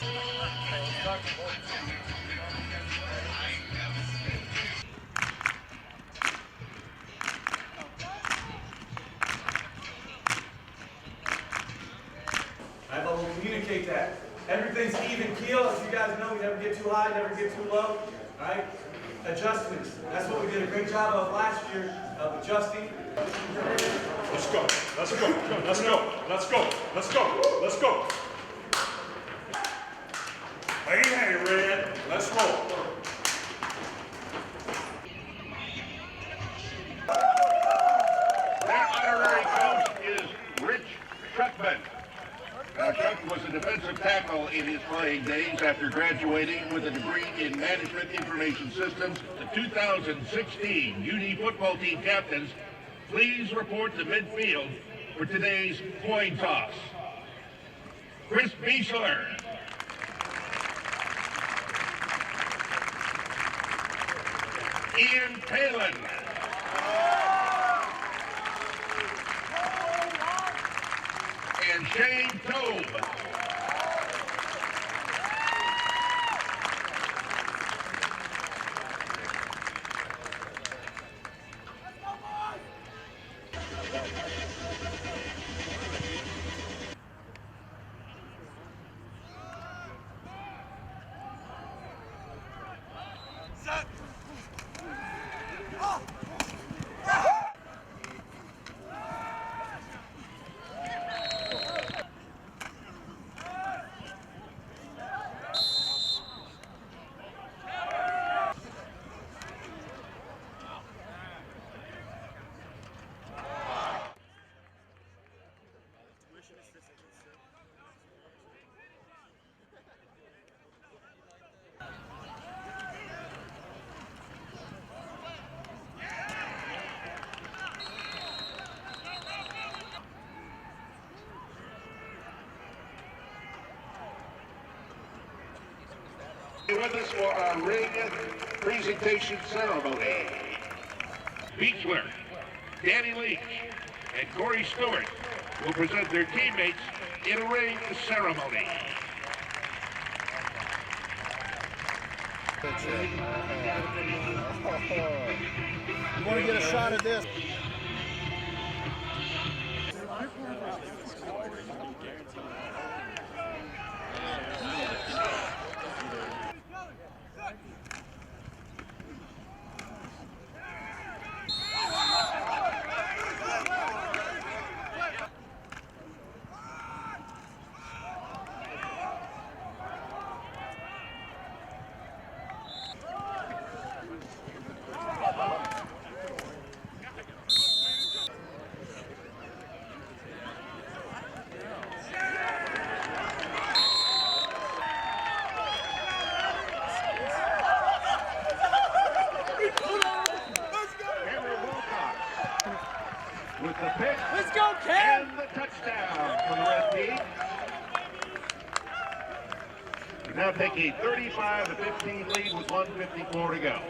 Right, but we'll communicate that. Everything's even keel. As you guys know, we never get too high, never get too low. Right? Adjustments. That's what we did a great job of last year, of adjusting. Let's go. Let's go. Let's go. Let's go. Let's go. Let's go. Hey, Red. Let's roll. Their honorary coach is Rich Schuckman. Chuck was a defensive tackle in his playing days after graduating with a degree in Management Information Systems. The 2016 UD football team captains, please report to midfield for today's coin toss. Chris Biesler. Ian Palin. And Shane Tobe. With us for our ring presentation ceremony. Biesler, Danny Leach, and Corey Stewart will present their teammates in a ring ceremony. You want to get a shot at this? With the pick. Let's go, Cam! And the touchdown for the Red team. We now take a 35-15 lead with 1:54 to go.